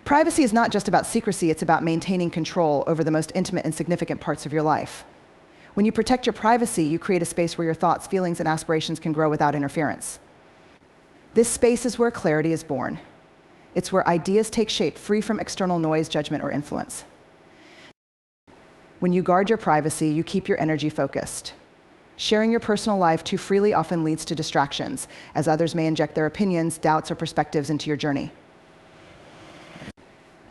Privacy is not just about secrecy, it's about maintaining control over the most intimate and significant parts of your life. When you protect your privacy, you create a space where your thoughts, feelings, and aspirations can grow without interference. This space is where clarity is born. It's where ideas take shape, free from external noise, judgment, or influence. When you guard your privacy, you keep your energy focused. Sharing your personal life too freely often leads to distractions, as others may inject their opinions, doubts, or perspectives into your journey.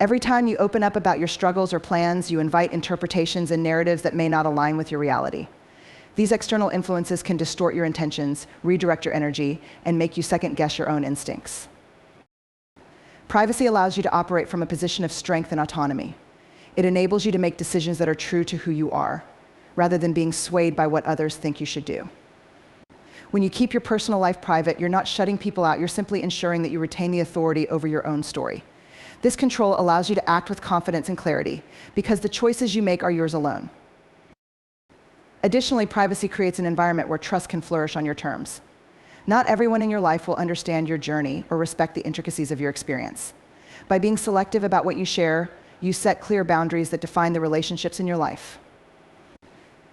Every time you open up about your struggles or plans, you invite interpretations and narratives that may not align with your reality. These external influences can distort your intentions, redirect your energy, and make you second-guess your own instincts. Privacy allows you to operate from a position of strength and autonomy. It enables you to make decisions that are true to who you are, rather than being swayed by what others think you should do. When you keep your personal life private, you're not shutting people out, you're simply ensuring that you retain the authority over your own story. This control allows you to act with confidence and clarity, because the choices you make are yours alone. Additionally, privacy creates an environment where trust can flourish on your terms. Not everyone in your life will understand your journey or respect the intricacies of your experience. By being selective about what you share, you set clear boundaries that define the relationships in your life.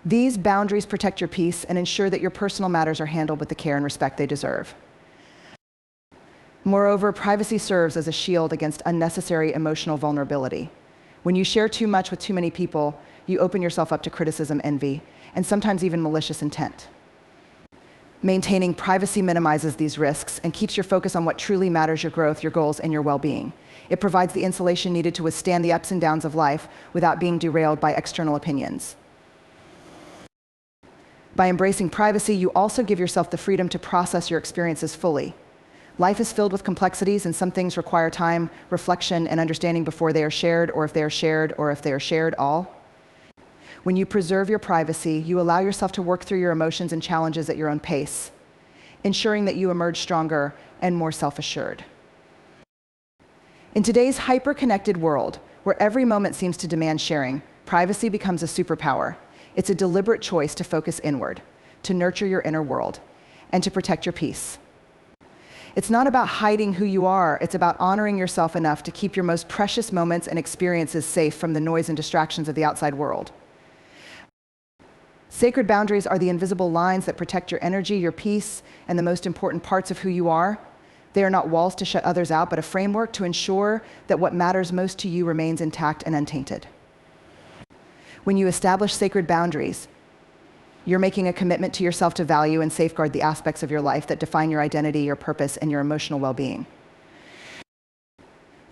These boundaries protect your peace and ensure that your personal matters are handled with the care and respect they deserve. Moreover, privacy serves as a shield against unnecessary emotional vulnerability. When you share too much with too many people, you open yourself up to criticism, envy, and sometimes even malicious intent. Maintaining privacy minimizes these risks and keeps your focus on what truly matters: your growth, your goals, and your well-being. It provides the insulation needed to withstand the ups and downs of life without being derailed by external opinions. By embracing privacy, you also give yourself the freedom to process your experiences fully. Life is filled with complexities, and some things require time, reflection, and understanding before they are shared, or if they are shared all. When you preserve your privacy, you allow yourself to work through your emotions and challenges at your own pace, ensuring that you emerge stronger and more self-assured. In today's hyper-connected world, where every moment seems to demand sharing, privacy becomes a superpower. It's a deliberate choice to focus inward, to nurture your inner world, and to protect your peace. It's not about hiding who you are, it's about honoring yourself enough to keep your most precious moments and experiences safe from the noise and distractions of the outside world. Sacred boundaries are the invisible lines that protect your energy, your peace, and the most important parts of who you are. They are not walls to shut others out, but a framework to ensure that what matters most to you remains intact and untainted. When you establish sacred boundaries, you're making a commitment to yourself to value and safeguard the aspects of your life that define your identity, your purpose, and your emotional well-being.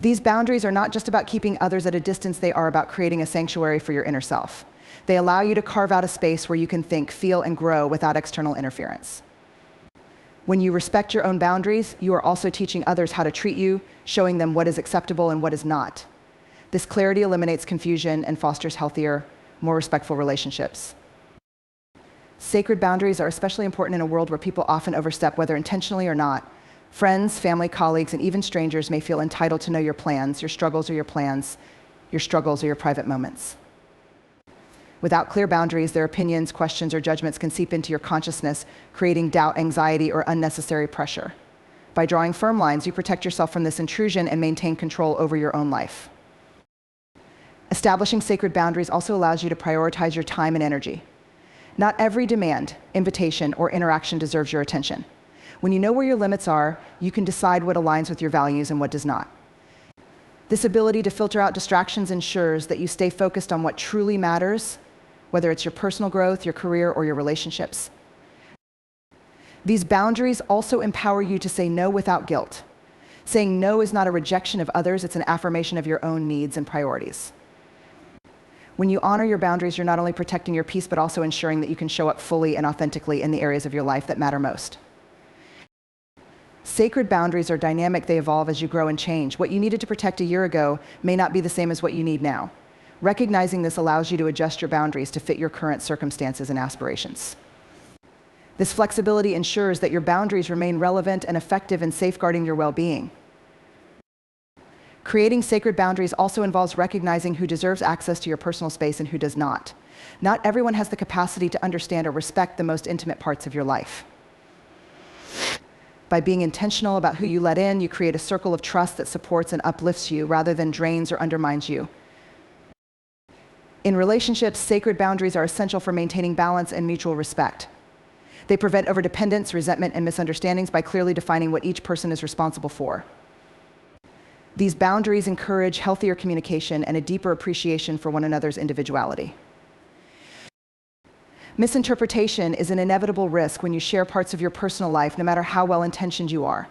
These boundaries are not just about keeping others at a distance, they are about creating a sanctuary for your inner self. They allow you to carve out a space where you can think, feel, and grow without external interference. When you respect your own boundaries, you are also teaching others how to treat you, showing them what is acceptable and what is not. This clarity eliminates confusion and fosters healthier, more respectful relationships. Sacred boundaries are especially important in a world where people often overstep, whether intentionally or not. Friends, family, colleagues, and even strangers may feel entitled to know your plans, your struggles or your plans, your struggles or your private moments. Without clear boundaries, their opinions, questions, or judgments can seep into your consciousness, creating doubt, anxiety, or unnecessary pressure. By drawing firm lines, you protect yourself from this intrusion and maintain control over your own life. Establishing sacred boundaries also allows you to prioritize your time and energy. Not every demand, invitation, or interaction deserves your attention. When you know where your limits are, you can decide what aligns with your values and what does not. This ability to filter out distractions ensures that you stay focused on what truly matters, whether it's your personal growth, your career, or your relationships. These boundaries also empower you to say no without guilt. Saying no is not a rejection of others, it's an affirmation of your own needs and priorities. When you honor your boundaries, you're not only protecting your peace, but also ensuring that you can show up fully and authentically in the areas of your life that matter most. Sacred boundaries are dynamic, they evolve as you grow and change. What you needed to protect a year ago may not be the same as what you need now. Recognizing this allows you to adjust your boundaries to fit your current circumstances and aspirations. This flexibility ensures that your boundaries remain relevant and effective in safeguarding your well-being. Creating sacred boundaries also involves recognizing who deserves access to your personal space and who does not. Not everyone has the capacity to understand or respect the most intimate parts of your life. By being intentional about who you let in, you create a circle of trust that supports and uplifts you rather than drains or undermines you. In relationships, sacred boundaries are essential for maintaining balance and mutual respect. They prevent overdependence, resentment, and misunderstandings by clearly defining what each person is responsible for. These boundaries encourage healthier communication and a deeper appreciation for one another's individuality. Misinterpretation is an inevitable risk when you share parts of your personal life, no matter how well-intentioned you are.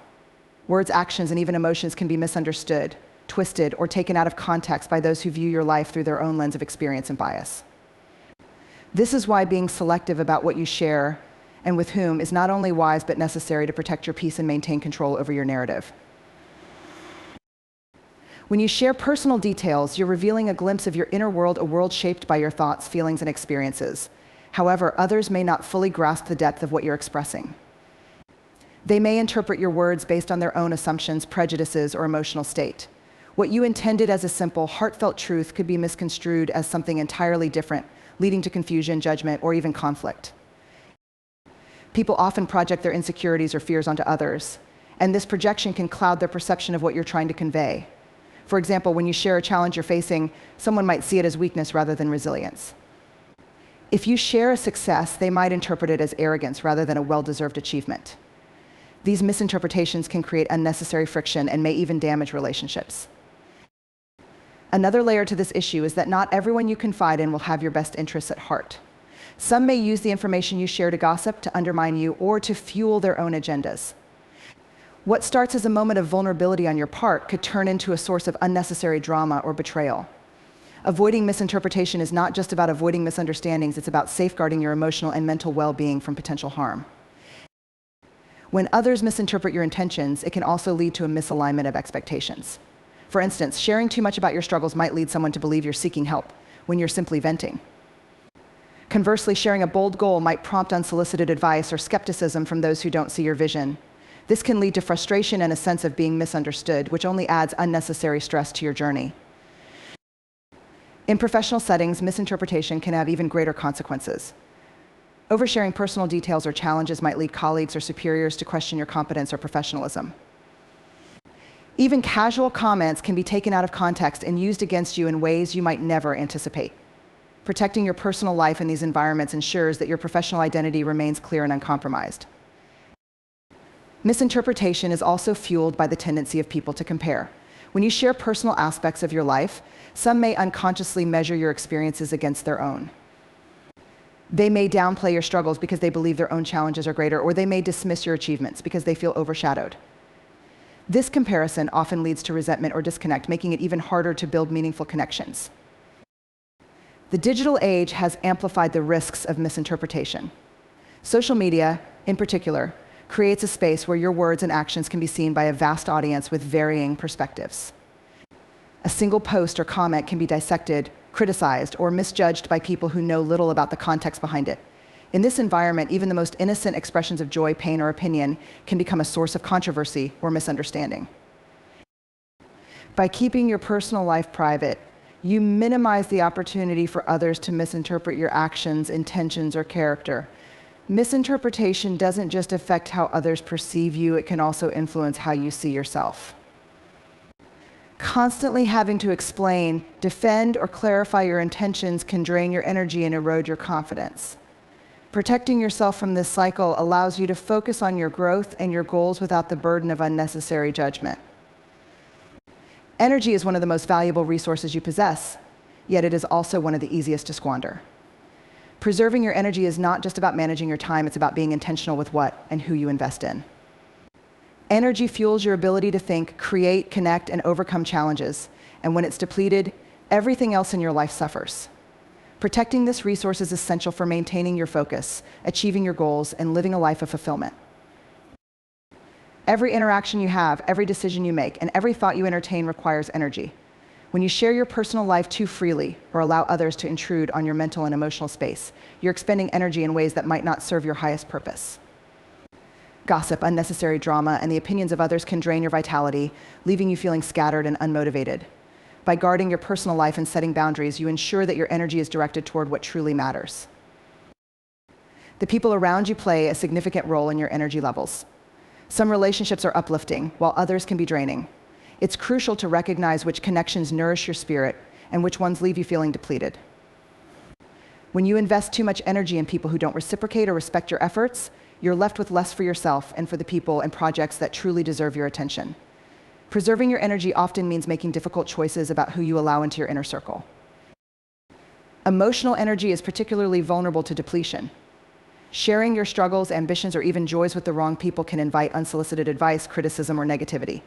Words, actions, and even emotions can be misunderstood, twisted, or taken out of context by those who view your life through their own lens of experience and bias. This is why being selective about what you share and with whom is not only wise but necessary to protect your peace and maintain control over your narrative. When you share personal details, you're revealing a glimpse of your inner world, a world shaped by your thoughts, feelings, and experiences. However, others may not fully grasp the depth of what you're expressing. They may interpret your words based on their own assumptions, prejudices, or emotional state. What you intended as a simple, heartfelt truth could be misconstrued as something entirely different, leading to confusion, judgment, or even conflict. People often project their insecurities or fears onto others, and this projection can cloud their perception of what you're trying to convey. For example, when you share a challenge you're facing, someone might see it as weakness rather than resilience. If you share a success, they might interpret it as arrogance rather than a well-deserved achievement. These misinterpretations can create unnecessary friction and may even damage relationships. Another layer to this issue is that not everyone you confide in will have your best interests at heart. Some may use the information you share to gossip, to undermine you, or to fuel their own agendas. What starts as a moment of vulnerability on your part could turn into a source of unnecessary drama or betrayal. Avoiding misinterpretation is not just about avoiding misunderstandings, it's about safeguarding your emotional and mental well-being from potential harm. When others misinterpret your intentions, it can also lead to a misalignment of expectations. For instance, sharing too much about your struggles might lead someone to believe you're seeking help when you're simply venting. Conversely, sharing a bold goal might prompt unsolicited advice or skepticism from those who don't see your vision. This can lead to frustration and a sense of being misunderstood, which only adds unnecessary stress to your journey. In professional settings, misinterpretation can have even greater consequences. Oversharing personal details or challenges might lead colleagues or superiors to question your competence or professionalism. Even casual comments can be taken out of context and used against you in ways you might never anticipate. Protecting your personal life in these environments ensures that your professional identity remains clear and uncompromised. Misinterpretation is also fueled by the tendency of people to compare. When you share personal aspects of your life, some may unconsciously measure your experiences against their own. They may downplay your struggles because they believe their own challenges are greater, or they may dismiss your achievements because they feel overshadowed. This comparison often leads to resentment or disconnect, making it even harder to build meaningful connections. The digital age has amplified the risks of misinterpretation. Social media, in particular, creates a space where your words and actions can be seen by a vast audience with varying perspectives. A single post or comment can be dissected, criticized, or misjudged by people who know little about the context behind it. In this environment, even the most innocent expressions of joy, pain, or opinion can become a source of controversy or misunderstanding. By keeping your personal life private, you minimize the opportunity for others to misinterpret your actions, intentions, or character. Misinterpretation doesn't just affect how others perceive you, it can also influence how you see yourself. Constantly having to explain, defend, or clarify your intentions can drain your energy and erode your confidence. Protecting yourself from this cycle allows you to focus on your growth and your goals without the burden of unnecessary judgment. Energy is one of the most valuable resources you possess, yet it is also one of the easiest to squander. Preserving your energy is not just about managing your time, it's about being intentional with what and who you invest in. Energy fuels your ability to think, create, connect, and overcome challenges, and when it's depleted, everything else in your life suffers. Protecting this resource is essential for maintaining your focus, achieving your goals, and living a life of fulfillment. Every interaction you have, every decision you make, and every thought you entertain requires energy. When you share your personal life too freely or allow others to intrude on your mental and emotional space, you're expending energy in ways that might not serve your highest purpose. Gossip, unnecessary drama, and the opinions of others can drain your vitality, leaving you feeling scattered and unmotivated. By guarding your personal life and setting boundaries, you ensure that your energy is directed toward what truly matters. The people around you play a significant role in your energy levels. Some relationships are uplifting, while others can be draining. It's crucial to recognize which connections nourish your spirit and which ones leave you feeling depleted. When you invest too much energy in people who don't reciprocate or respect your efforts, you're left with less for yourself and for the people and projects that truly deserve your attention. Preserving your energy often means making difficult choices about who you allow into your inner circle. Emotional energy is particularly vulnerable to depletion. Sharing your struggles, ambitions, or even joys with the wrong people can invite unsolicited advice, criticism, or negativity.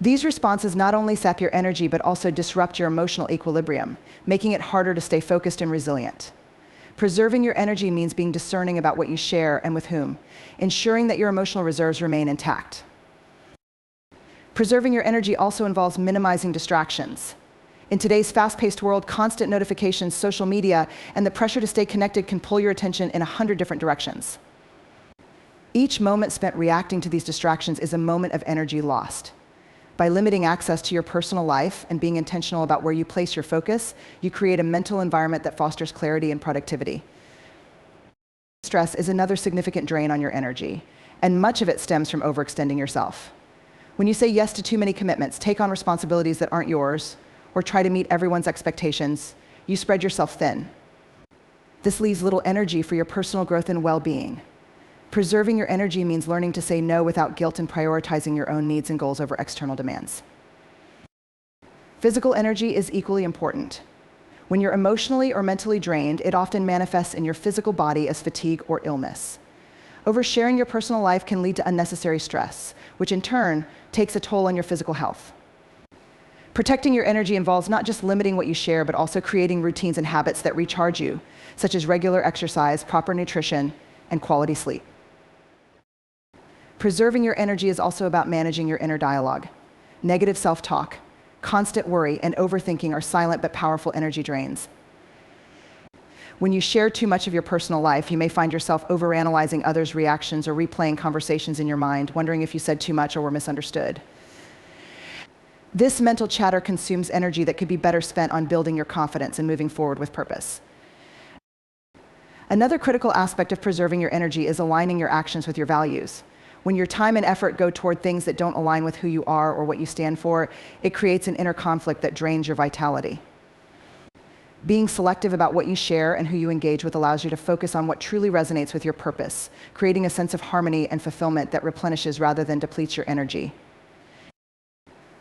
These responses not only sap your energy, but also disrupt your emotional equilibrium, making it harder to stay focused and resilient. Preserving your energy means being discerning about what you share and with whom, ensuring that your emotional reserves remain intact. Preserving your energy also involves minimizing distractions. In today's fast-paced world, constant notifications, social media, and the pressure to stay connected can pull your attention in 100 different directions. Each moment spent reacting to these distractions is a moment of energy lost. By limiting access to your personal life and being intentional about where you place your focus, you create a mental environment that fosters clarity and productivity. Stress is another significant drain on your energy, and much of it stems from overextending yourself. When you say yes to too many commitments, take on responsibilities that aren't yours, or try to meet everyone's expectations, you spread yourself thin. This leaves little energy for your personal growth and well-being. Preserving your energy means learning to say no without guilt and prioritizing your own needs and goals over external demands. Physical energy is equally important. When you're emotionally or mentally drained, it often manifests in your physical body as fatigue or illness. Oversharing your personal life can lead to unnecessary stress, which in turn takes a toll on your physical health. Protecting your energy involves not just limiting what you share, but also creating routines and habits that recharge you, such as regular exercise, proper nutrition, and quality sleep. Preserving your energy is also about managing your inner dialogue. Negative self-talk, constant worry, and overthinking are silent but powerful energy drains. When you share too much of your personal life, you may find yourself overanalyzing others' reactions or replaying conversations in your mind, wondering if you said too much or were misunderstood. This mental chatter consumes energy that could be better spent on building your confidence and moving forward with purpose. Another critical aspect of preserving your energy is aligning your actions with your values. When your time and effort go toward things that don't align with who you are or what you stand for, it creates an inner conflict that drains your vitality. Being selective about what you share and who you engage with allows you to focus on what truly resonates with your purpose, creating a sense of harmony and fulfillment that replenishes rather than depletes your energy.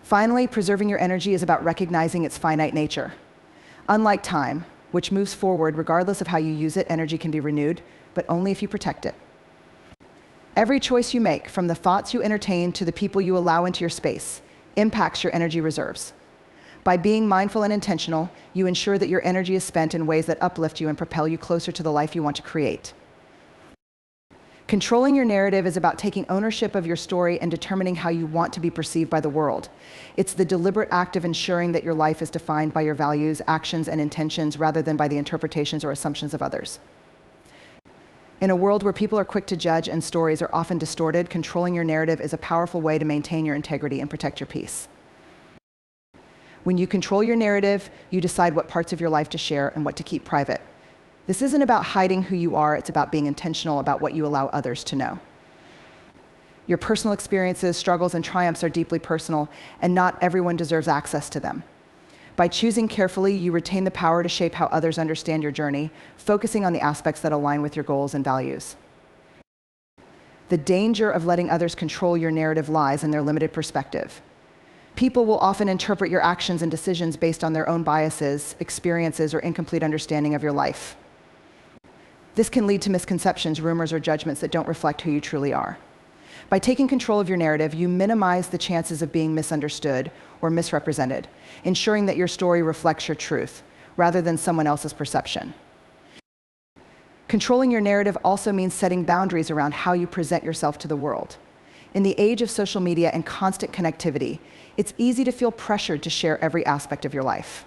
Finally, preserving your energy is about recognizing its finite nature. Unlike time, which moves forward regardless of how you use it, energy can be renewed, but only if you protect it. Every choice you make, from the thoughts you entertain to the people you allow into your space, impacts your energy reserves. By being mindful and intentional, you ensure that your energy is spent in ways that uplift you and propel you closer to the life you want to create. Controlling your narrative is about taking ownership of your story and determining how you want to be perceived by the world. It's the deliberate act of ensuring that your life is defined by your values, actions, and intentions rather than by the interpretations or assumptions of others. In a world where people are quick to judge and stories are often distorted, controlling your narrative is a powerful way to maintain your integrity and protect your peace. When you control your narrative, you decide what parts of your life to share and what to keep private. This isn't about hiding who you are, it's about being intentional about what you allow others to know. Your personal experiences, struggles, and triumphs are deeply personal, and not everyone deserves access to them. By choosing carefully, you retain the power to shape how others understand your journey, focusing on the aspects that align with your goals and values. The danger of letting others control your narrative lies in their limited perspective. People will often interpret your actions and decisions based on their own biases, experiences, or incomplete understanding of your life. This can lead to misconceptions, rumors, or judgments that don't reflect who you truly are. By taking control of your narrative, you minimize the chances of being misunderstood or misrepresented, ensuring that your story reflects your truth, rather than someone else's perception. Controlling your narrative also means setting boundaries around how you present yourself to the world. In the age of social media and constant connectivity, it's easy to feel pressured to share every aspect of your life.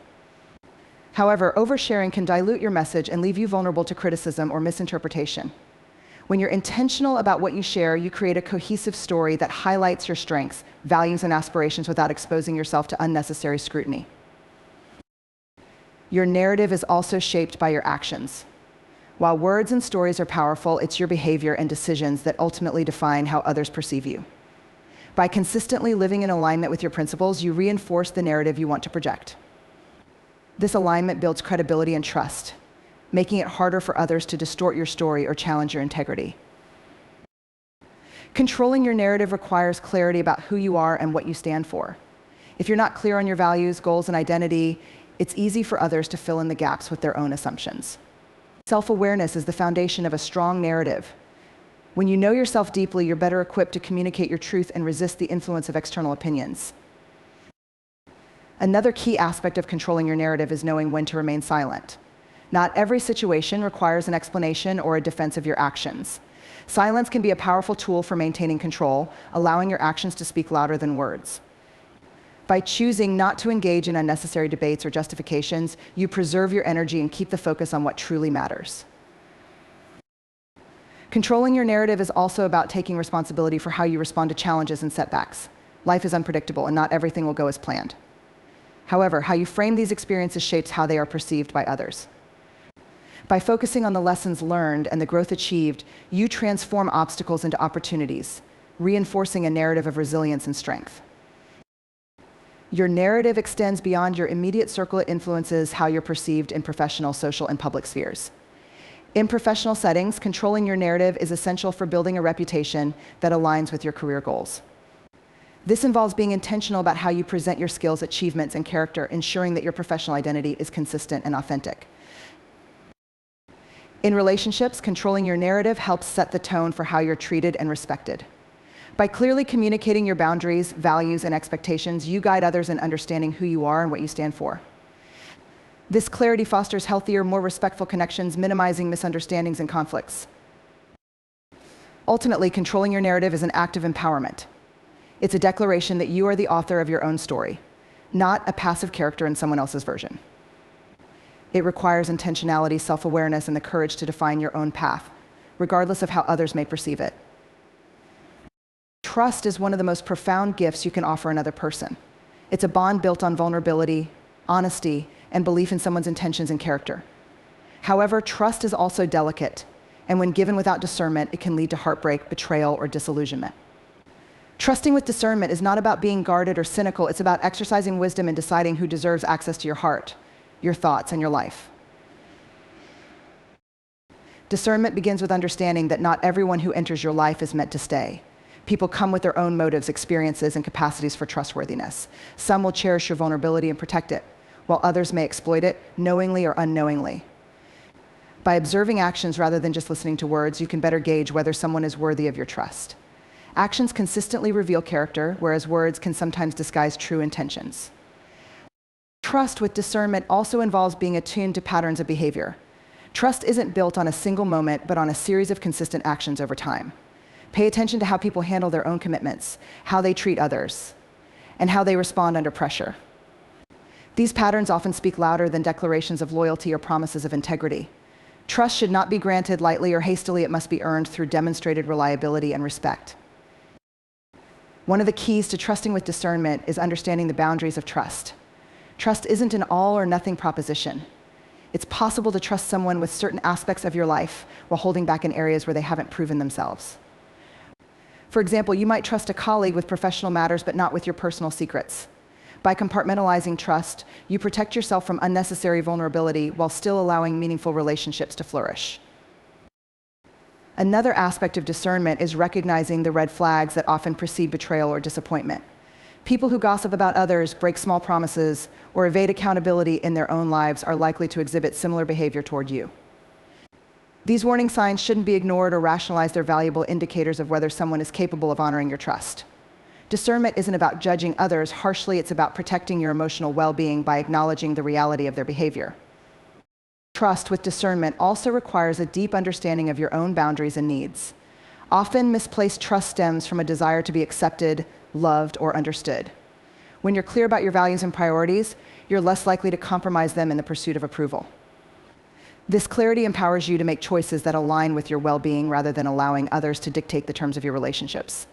However, oversharing can dilute your message and leave you vulnerable to criticism or misinterpretation. When you're intentional about what you share, you create a cohesive story that highlights your strengths, values, and aspirations without exposing yourself to unnecessary scrutiny. Your narrative is also shaped by your actions. While words and stories are powerful, it's your behavior and decisions that ultimately define how others perceive you. By consistently living in alignment with your principles, you reinforce the narrative you want to project. This alignment builds credibility and trust, making it harder for others to distort your story or challenge your integrity. Controlling your narrative requires clarity about who you are and what you stand for. If you're not clear on your values, goals, and identity, it's easy for others to fill in the gaps with their own assumptions. Self-awareness is the foundation of a strong narrative. When you know yourself deeply, you're better equipped to communicate your truth and resist the influence of external opinions. Another key aspect of controlling your narrative is knowing when to remain silent. Not every situation requires an explanation or a defense of your actions. Silence can be a powerful tool for maintaining control, allowing your actions to speak louder than words. By choosing not to engage in unnecessary debates or justifications, you preserve your energy and keep the focus on what truly matters. Controlling your narrative is also about taking responsibility for how you respond to challenges and setbacks. Life is unpredictable, and not everything will go as planned. However, how you frame these experiences shapes how they are perceived by others. By focusing on the lessons learned and the growth achieved, you transform obstacles into opportunities, reinforcing a narrative of resilience and strength. Your narrative extends beyond your immediate circle of influences how you're perceived in professional, social, and public spheres. In professional settings, controlling your narrative is essential for building a reputation that aligns with your career goals. This involves being intentional about how you present your skills, achievements, and character, ensuring that your professional identity is consistent and authentic. In relationships, controlling your narrative helps set the tone for how you're treated and respected. By clearly communicating your boundaries, values, and expectations, you guide others in understanding who you are and what you stand for. This clarity fosters healthier, more respectful connections, minimizing misunderstandings and conflicts. Ultimately, controlling your narrative is an act of empowerment. It's a declaration that you are the author of your own story, not a passive character in someone else's version. It requires intentionality, self-awareness, and the courage to define your own path, regardless of how others may perceive it. Trust is one of the most profound gifts you can offer another person. It's a bond built on vulnerability, honesty, and belief in someone's intentions and character. However, trust is also delicate, and when given without discernment, it can lead to heartbreak, betrayal, or disillusionment. Trusting with discernment is not about being guarded or cynical. It's about exercising wisdom and deciding who deserves access to your heart, your thoughts, and your life. Discernment begins with understanding that not everyone who enters your life is meant to stay. People come with their own motives, experiences, and capacities for trustworthiness. Some will cherish your vulnerability and protect it, while others may exploit it, knowingly or unknowingly. By observing actions rather than just listening to words, you can better gauge whether someone is worthy of your trust. Actions consistently reveal character, whereas words can sometimes disguise true intentions. Trust with discernment also involves being attuned to patterns of behavior. Trust isn't built on a single moment, but on a series of consistent actions over time. Pay attention to how people handle their own commitments, how they treat others, and how they respond under pressure. These patterns often speak louder than declarations of loyalty or promises of integrity. Trust should not be granted lightly or hastily. It must be earned through demonstrated reliability and respect. One of the keys to trusting with discernment is understanding the boundaries of trust. Trust isn't an all or nothing proposition. It's possible to trust someone with certain aspects of your life while holding back in areas where they haven't proven themselves. For example, you might trust a colleague with professional matters, but not with your personal secrets. By compartmentalizing trust, you protect yourself from unnecessary vulnerability while still allowing meaningful relationships to flourish. Another aspect of discernment is recognizing the red flags that often precede betrayal or disappointment. People who gossip about others, break small promises, or evade accountability in their own lives are likely to exhibit similar behavior toward you. These warning signs shouldn't be ignored or rationalized. They're valuable indicators of whether someone is capable of honoring your trust. Discernment isn't about judging others harshly. It's about protecting your emotional well-being by acknowledging the reality of their behavior. Trust with discernment also requires a deep understanding of your own boundaries and needs. Often, misplaced trust stems from a desire to be accepted, loved, or understood. When you're clear about your values and priorities, you're less likely to compromise them in the pursuit of approval. This clarity empowers you to make choices that align with your well-being rather than allowing others to dictate the terms of your relationships.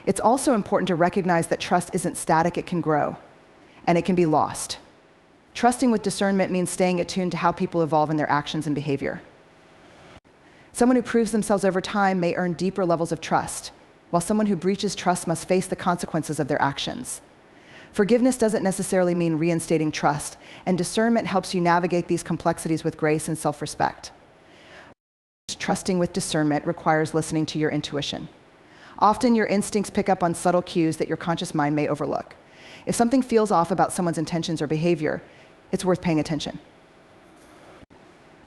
It's also important to recognize that trust isn't static. It can grow, and it can be lost. Trusting with discernment means staying attuned to how people evolve in their actions and behavior. Someone who proves themselves over time may earn deeper levels of trust, while someone who breaches trust must face the consequences of their actions. Forgiveness doesn't necessarily mean reinstating trust, and discernment helps you navigate these complexities with grace and self-respect. Trusting with discernment requires listening to your intuition. Often your instincts pick up on subtle cues that your conscious mind may overlook. If something feels off about someone's intentions or behavior, it's worth paying attention.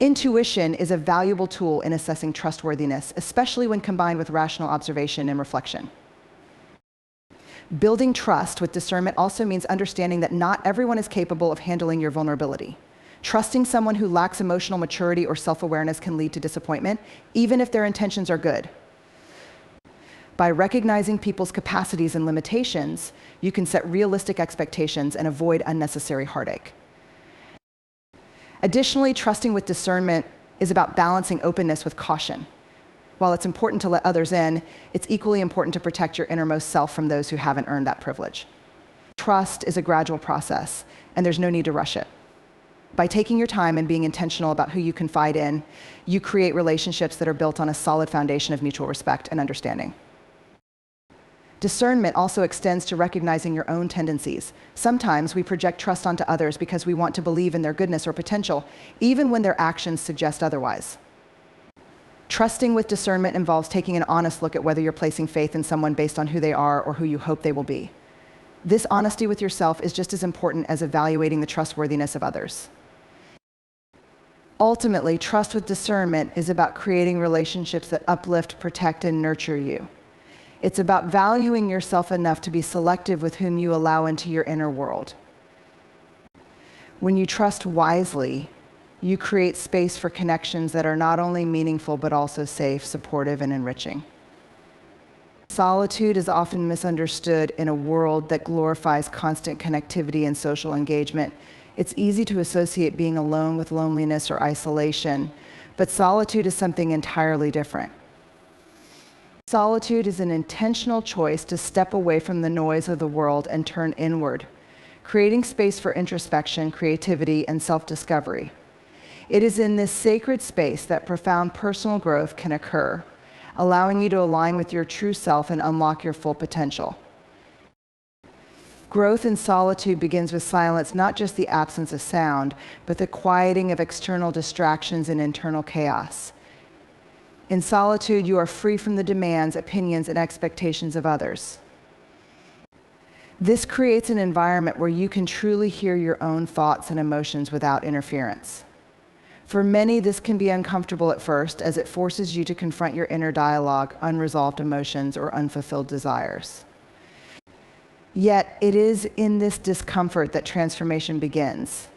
Intuition is a valuable tool in assessing trustworthiness, especially when combined with rational observation and reflection. Building trust with discernment also means understanding that not everyone is capable of handling your vulnerability. Trusting someone who lacks emotional maturity or self-awareness can lead to disappointment, even if their intentions are good. By recognizing people's capacities and limitations, you can set realistic expectations and avoid unnecessary heartache. Additionally, trusting with discernment is about balancing openness with caution. While it's important to let others in, it's equally important to protect your innermost self from those who haven't earned that privilege. Trust is a gradual process, and there's no need to rush it. By taking your time and being intentional about who you confide in, you create relationships that are built on a solid foundation of mutual respect and understanding. Discernment also extends to recognizing your own tendencies. Sometimes we project trust onto others because we want to believe in their goodness or potential, even when their actions suggest otherwise. Trusting with discernment involves taking an honest look at whether you're placing faith in someone based on who they are or who you hope they will be. This honesty with yourself is just as important as evaluating the trustworthiness of others. Ultimately, trust with discernment is about creating relationships that uplift, protect, and nurture you. It's about valuing yourself enough to be selective with whom you allow into your inner world. When you trust wisely, you create space for connections that are not only meaningful, but also safe, supportive, and enriching. Solitude is often misunderstood in a world that glorifies constant connectivity and social engagement. It's easy to associate being alone with loneliness or isolation, but solitude is something entirely different. Solitude is an intentional choice to step away from the noise of the world and turn inward, creating space for introspection, creativity, and self-discovery. It is in this sacred space that profound personal growth can occur, allowing you to align with your true self and unlock your full potential. Growth in solitude begins with silence, not just the absence of sound, but the quieting of external distractions and internal chaos. In solitude, you are free from the demands, opinions, and expectations of others. This creates an environment where you can truly hear your own thoughts and emotions without interference. For many, this can be uncomfortable at first, as it forces you to confront your inner dialogue, unresolved emotions, or unfulfilled desires. Yet, it is in this discomfort that transformation begins.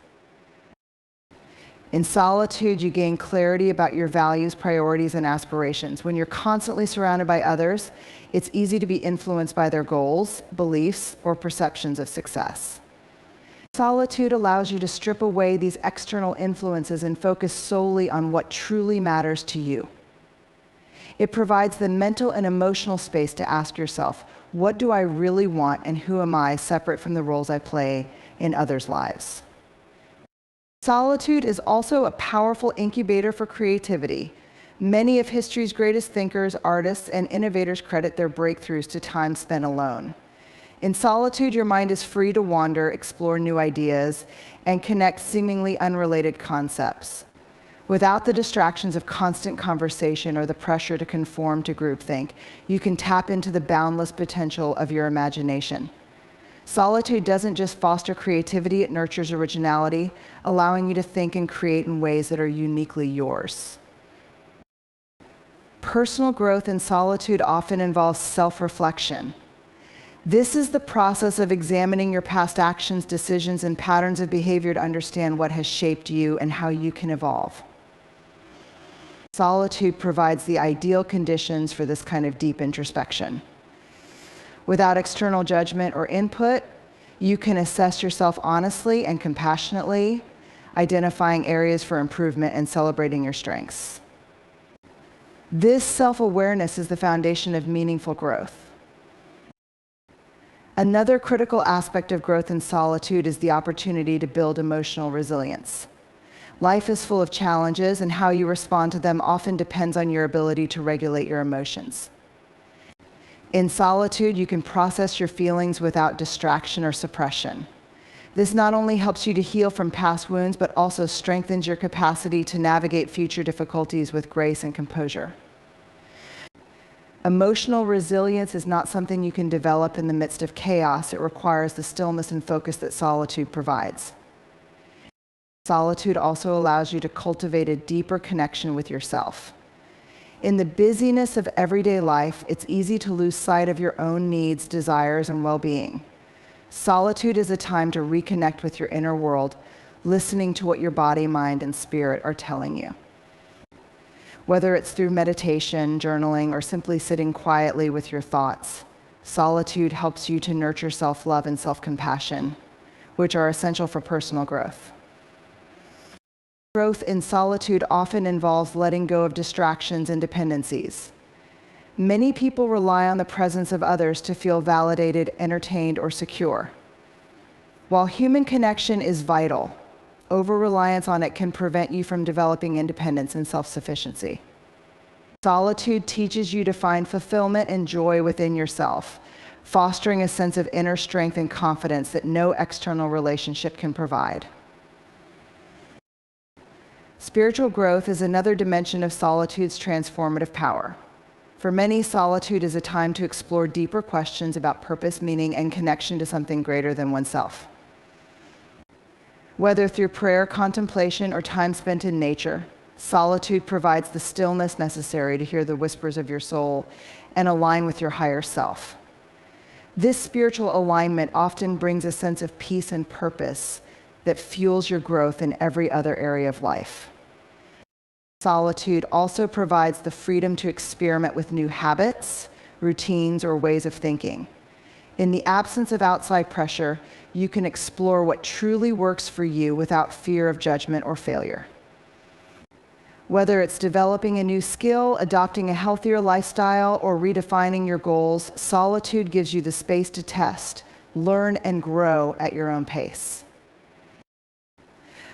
In solitude, you gain clarity about your values, priorities, and aspirations. When you're constantly surrounded by others, it's easy to be influenced by their goals, beliefs, or perceptions of success. Solitude allows you to strip away these external influences and focus solely on what truly matters to you. It provides the mental and emotional space to ask yourself, what do I really want and who am I separate from the roles I play in others' lives? Solitude is also a powerful incubator for creativity. Many of history's greatest thinkers, artists, and innovators credit their breakthroughs to time spent alone. In solitude, your mind is free to wander, explore new ideas, and connect seemingly unrelated concepts. Without the distractions of constant conversation or the pressure to conform to groupthink, you can tap into the boundless potential of your imagination. Solitude doesn't just foster creativity, it nurtures originality, allowing you to think and create in ways that are uniquely yours. Personal growth in solitude often involves self-reflection. This is the process of examining your past actions, decisions, and patterns of behavior to understand what has shaped you and how you can evolve. Solitude provides the ideal conditions for this kind of deep introspection. Without external judgment or input, you can assess yourself honestly and compassionately, identifying areas for improvement and celebrating your strengths. This self-awareness is the foundation of meaningful growth. Another critical aspect of growth in solitude is the opportunity to build emotional resilience. Life is full of challenges, and how you respond to them often depends on your ability to regulate your emotions. In solitude, you can process your feelings without distraction or suppression. This not only helps you to heal from past wounds, but also strengthens your capacity to navigate future difficulties with grace and composure. Emotional resilience is not something you can develop in the midst of chaos. It requires the stillness and focus that solitude provides. Solitude also allows you to cultivate a deeper connection with yourself. In the busyness of everyday life, it's easy to lose sight of your own needs, desires, and well-being. Solitude is a time to reconnect with your inner world, listening to what your body, mind, and spirit are telling you. Whether it's through meditation, journaling, or simply sitting quietly with your thoughts, solitude helps you to nurture self-love and self-compassion, which are essential for personal growth. Growth in solitude often involves letting go of distractions and dependencies. Many people rely on the presence of others to feel validated, entertained, or secure. While human connection is vital, over-reliance on it can prevent you from developing independence and self-sufficiency. Solitude teaches you to find fulfillment and joy within yourself, fostering a sense of inner strength and confidence that no external relationship can provide. Spiritual growth is another dimension of solitude's transformative power. For many, solitude is a time to explore deeper questions about purpose, meaning, and connection to something greater than oneself. Whether through prayer, contemplation, or time spent in nature, solitude provides the stillness necessary to hear the whispers of your soul and align with your higher self. This spiritual alignment often brings a sense of peace and purpose that fuels your growth in every other area of life. Solitude also provides the freedom to experiment with new habits, routines, or ways of thinking. In the absence of outside pressure, you can explore what truly works for you without fear of judgment or failure. Whether it's developing a new skill, adopting a healthier lifestyle, or redefining your goals, solitude gives you the space to test, learn, and grow at your own pace.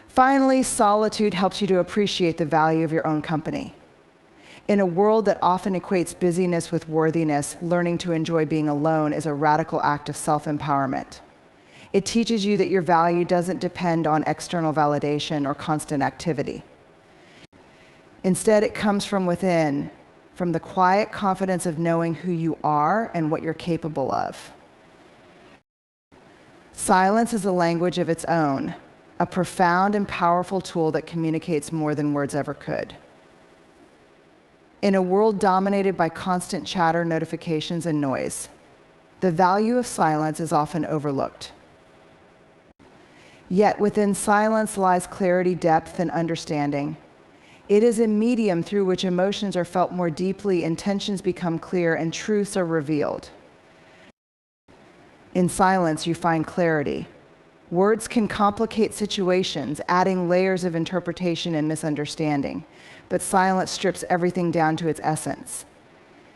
Finally, solitude helps you to appreciate the value of your own company. In a world that often equates busyness with worthiness, learning to enjoy being alone is a radical act of self-empowerment. It teaches you that your value doesn't depend on external validation or constant activity. Instead, it comes from within, from the quiet confidence of knowing who you are and what you're capable of. Silence is a language of its own, a profound and powerful tool that communicates more than words ever could. In a world dominated by constant chatter, notifications, and noise, the value of silence is often overlooked. Yet within silence lies clarity, depth, and understanding. It is a medium through which emotions are felt more deeply, intentions become clear, and truths are revealed. In silence, you find clarity. Words can complicate situations, adding layers of interpretation and misunderstanding, but silence strips everything down to its essence.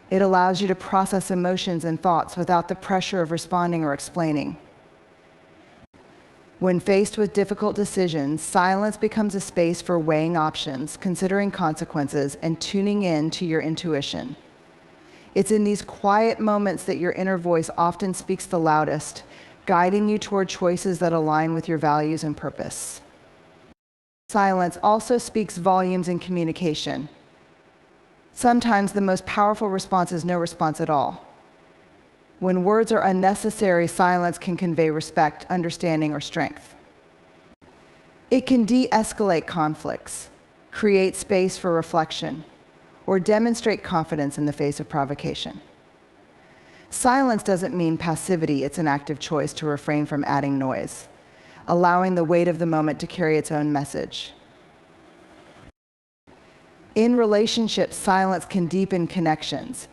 It allows you to process emotions and thoughts without the pressure of responding or explaining. When faced with difficult decisions, silence becomes a space for weighing options, considering consequences, and tuning in to your intuition. It's in these quiet moments that your inner voice often speaks the loudest, guiding you toward choices that align with your values and purpose. Silence also speaks volumes in communication. Sometimes the most powerful response is no response at all. When words are unnecessary, silence can convey respect, understanding, or strength. It can de-escalate conflicts, create space for reflection, or demonstrate confidence in the face of provocation. Silence doesn't mean passivity, it's an active choice to refrain from adding noise, allowing the weight of the moment to carry its own message. In relationships, silence can deepen connections.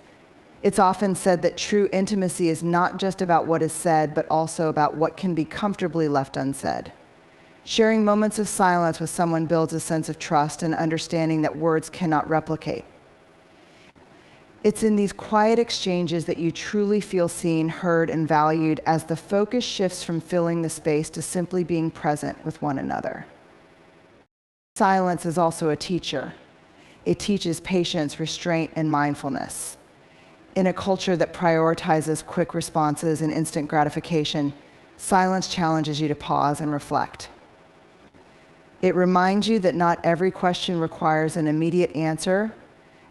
It's often said that true intimacy is not just about what is said, but also about what can be comfortably left unsaid. Sharing moments of silence with someone builds a sense of trust and understanding that words cannot replicate. It's in these quiet exchanges that you truly feel seen, heard, and valued as the focus shifts from filling the space to simply being present with one another. Silence is also a teacher. It teaches patience, restraint, and mindfulness. In a culture that prioritizes quick responses and instant gratification, silence challenges you to pause and reflect. It reminds you that not every question requires an immediate answer,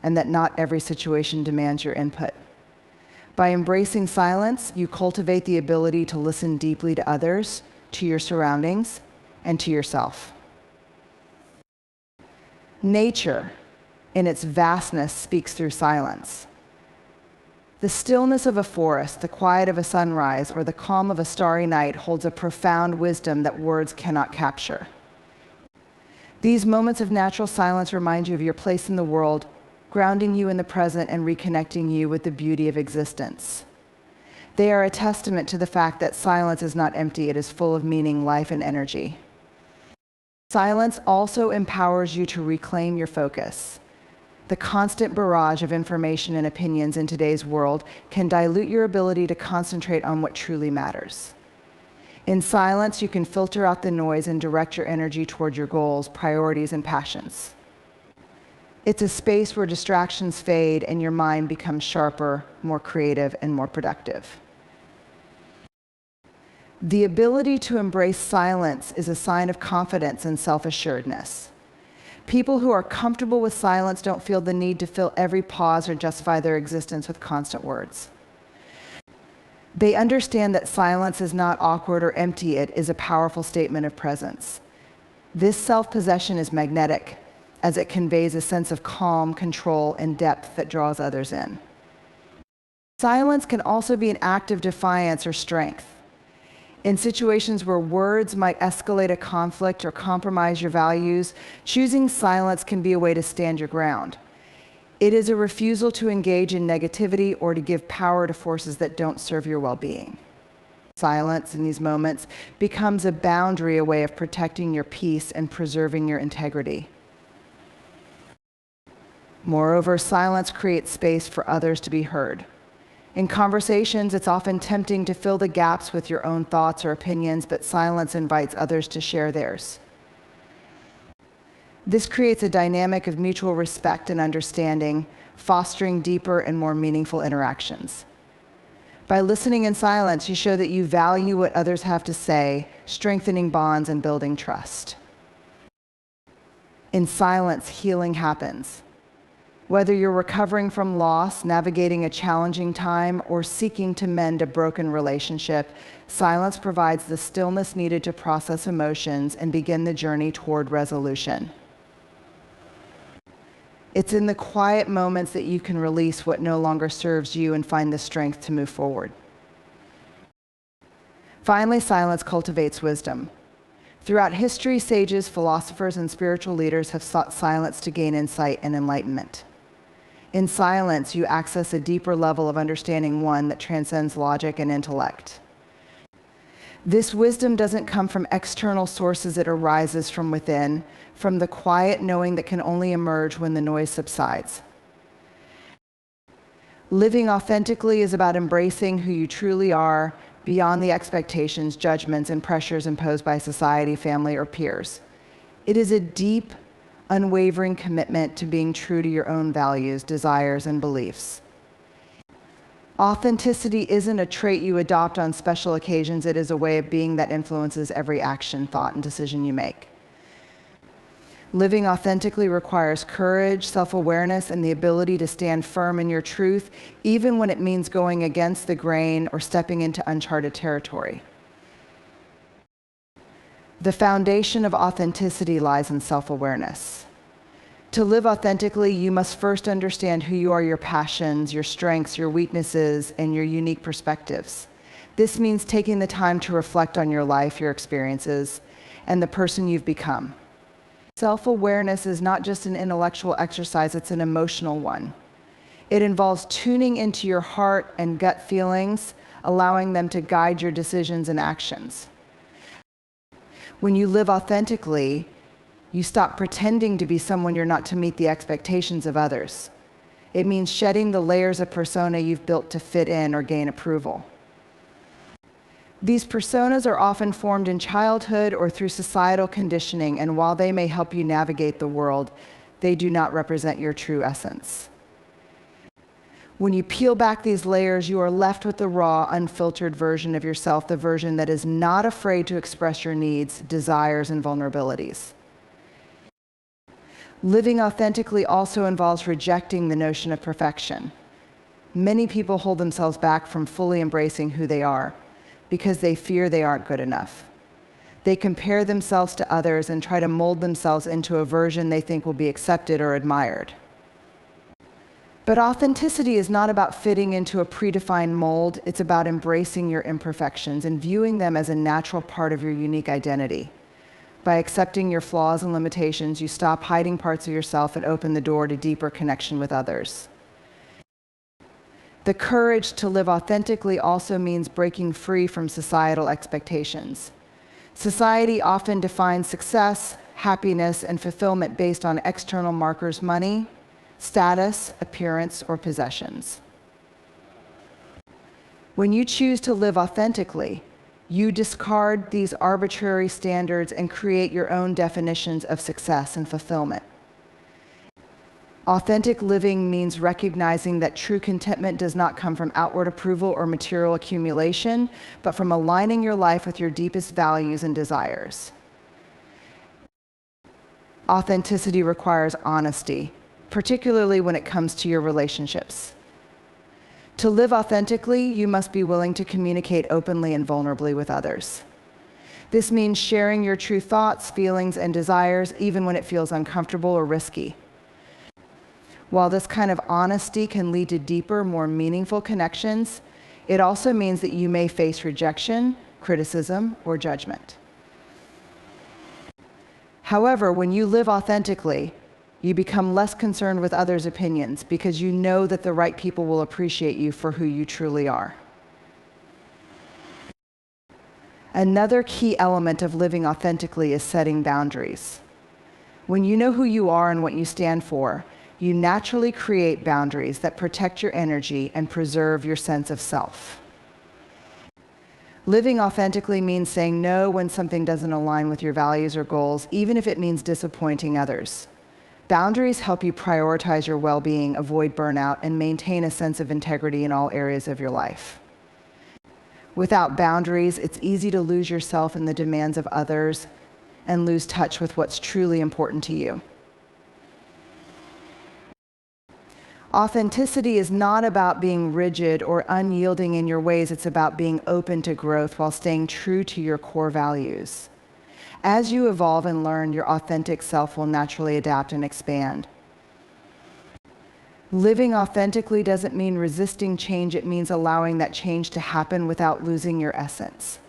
and that not every situation demands your input. By embracing silence, you cultivate the ability to listen deeply to others, to your surroundings, and to yourself. Nature, in its vastness, speaks through silence. The stillness of a forest, the quiet of a sunrise, or the calm of a starry night holds a profound wisdom that words cannot capture. These moments of natural silence remind you of your place in the world, grounding you in the present and reconnecting you with the beauty of existence. They are a testament to the fact that silence is not empty, it is full of meaning, life, and energy. Silence also empowers you to reclaim your focus. The constant barrage of information and opinions in today's world can dilute your ability to concentrate on what truly matters. In silence, you can filter out the noise and direct your energy toward your goals, priorities, and passions. It's a space where distractions fade and your mind becomes sharper, more creative, and more productive. The ability to embrace silence is a sign of confidence and self-assuredness. People who are comfortable with silence don't feel the need to fill every pause or justify their existence with constant words. They understand that silence is not awkward or empty, it is a powerful statement of presence. This self-possession is magnetic, as it conveys a sense of calm, control, and depth that draws others in. Silence can also be an act of defiance or strength. In situations where words might escalate a conflict or compromise your values, choosing silence can be a way to stand your ground. It is a refusal to engage in negativity or to give power to forces that don't serve your well-being. Silence in these moments becomes a boundary, a way of protecting your peace and preserving your integrity. Moreover, silence creates space for others to be heard. In conversations, it's often tempting to fill the gaps with your own thoughts or opinions, but silence invites others to share theirs. This creates a dynamic of mutual respect and understanding, fostering deeper and more meaningful interactions. By listening in silence, you show that you value what others have to say, strengthening bonds and building trust. In silence, healing happens. Whether you're recovering from loss, navigating a challenging time, or seeking to mend a broken relationship, silence provides the stillness needed to process emotions and begin the journey toward resolution. It's in the quiet moments that you can release what no longer serves you and find the strength to move forward. Finally, silence cultivates wisdom. Throughout history, sages, philosophers, and spiritual leaders have sought silence to gain insight and enlightenment. In silence, you access a deeper level of understanding, one that transcends logic and intellect. This wisdom doesn't come from external sources, it arises from within, from the quiet knowing that can only emerge when the noise subsides. Living authentically is about embracing who you truly are beyond the expectations, judgments, and pressures imposed by society, family, or peers. It is a deep, unwavering commitment to being true to your own values, desires, and beliefs. Authenticity isn't a trait you adopt on special occasions, it is a way of being that influences every action, thought, and decision you make. Living authentically requires courage, self-awareness, and the ability to stand firm in your truth, even when it means going against the grain or stepping into uncharted territory. The foundation of authenticity lies in self-awareness. To live authentically, you must first understand who you are, your passions, your strengths, your weaknesses, and your unique perspectives. This means taking the time to reflect on your life, your experiences, and the person you've become. Self-awareness is not just an intellectual exercise, it's an emotional one. It involves tuning into your heart and gut feelings, allowing them to guide your decisions and actions. When you live authentically, you stop pretending to be someone you're not to meet the expectations of others. It means shedding the layers of persona you've built to fit in or gain approval. These personas are often formed in childhood or through societal conditioning, and while they may help you navigate the world, they do not represent your true essence. When you peel back these layers, you are left with the raw, unfiltered version of yourself, the version that is not afraid to express your needs, desires, and vulnerabilities. Living authentically also involves rejecting the notion of perfection. Many people hold themselves back from fully embracing who they are because they fear they aren't good enough. They compare themselves to others and try to mold themselves into a version they think will be accepted or admired. But authenticity is not about fitting into a predefined mold. It's about embracing your imperfections and viewing them as a natural part of your unique identity. By accepting your flaws and limitations, you stop hiding parts of yourself and open the door to deeper connection with others. The courage to live authentically also means breaking free from societal expectations. Society often defines success, happiness, and fulfillment based on external markers: money, status, appearance, or possessions. When you choose to live authentically, you discard these arbitrary standards and create your own definitions of success and fulfillment. Authentic living means recognizing that true contentment does not come from outward approval or material accumulation, but from aligning your life with your deepest values and desires. Authenticity requires honesty, particularly when it comes to your relationships. To live authentically, you must be willing to communicate openly and vulnerably with others. This means sharing your true thoughts, feelings, and desires, even when it feels uncomfortable or risky. While this kind of honesty can lead to deeper, more meaningful connections, it also means that you may face rejection, criticism, or judgment. However, when you live authentically, you become less concerned with others' opinions because you know that the right people will appreciate you for who you truly are. Another key element of living authentically is setting boundaries. When you know who you are and what you stand for, you naturally create boundaries that protect your energy and preserve your sense of self. Living authentically means saying no when something doesn't align with your values or goals, even if it means disappointing others. Boundaries help you prioritize your well-being, avoid burnout, and maintain a sense of integrity in all areas of your life. Without boundaries, it's easy to lose yourself in the demands of others and lose touch with what's truly important to you. Authenticity is not about being rigid or unyielding in your ways. It's about being open to growth while staying true to your core values. As you evolve and learn, your authentic self will naturally adapt and expand. Living authentically doesn't mean resisting change. It means allowing that change to happen without losing your essence.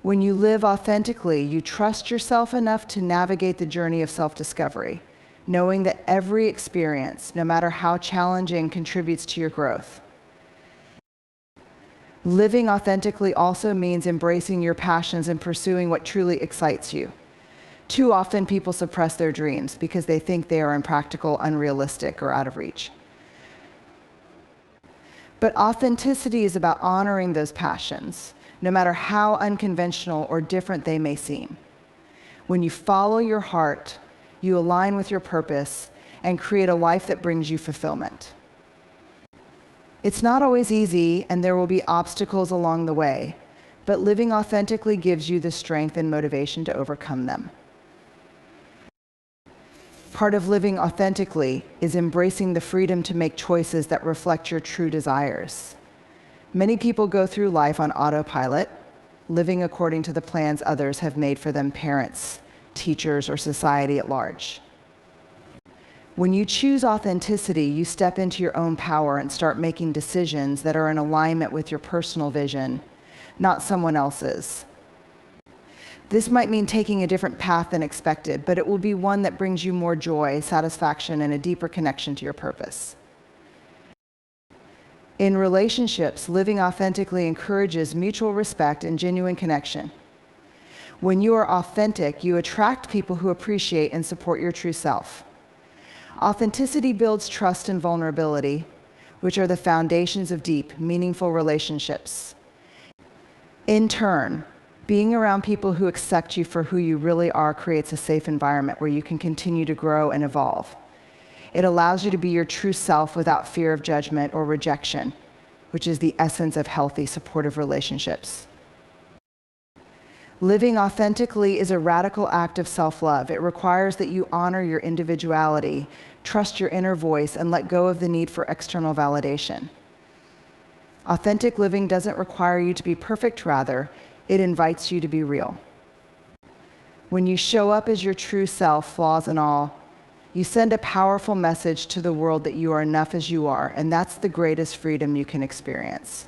When you live authentically, you trust yourself enough to navigate the journey of self-discovery, knowing that every experience, no matter how challenging, contributes to your growth. Living authentically also means embracing your passions and pursuing what truly excites you. Too often, people suppress their dreams because they think they are impractical, unrealistic, or out of reach. But authenticity is about honoring those passions, no matter how unconventional or different they may seem. When you follow your heart, you align with your purpose and create a life that brings you fulfillment. It's not always easy, and there will be obstacles along the way, but living authentically gives you the strength and motivation to overcome them. Part of living authentically is embracing the freedom to make choices that reflect your true desires. Many people go through life on autopilot, living according to the plans others have made for them, parents, teachers, or society at large. When you choose authenticity, you step into your own power and start making decisions that are in alignment with your personal vision, not someone else's. This might mean taking a different path than expected, but it will be one that brings you more joy, satisfaction, and a deeper connection to your purpose. In relationships, living authentically encourages mutual respect and genuine connection. When you are authentic, you attract people who appreciate and support your true self. Authenticity builds trust and vulnerability, which are the foundations of deep, meaningful relationships. In turn, being around people who accept you for who you really are creates a safe environment where you can continue to grow and evolve. It allows you to be your true self without fear of judgment or rejection, which is the essence of healthy, supportive relationships. Living authentically is a radical act of self-love. It requires that you honor your individuality, trust your inner voice, and let go of the need for external validation. Authentic living doesn't require you to be perfect, rather, it invites you to be real. When you show up as your true self, flaws and all, you send a powerful message to the world that you are enough as you are, and that's the greatest freedom you can experience.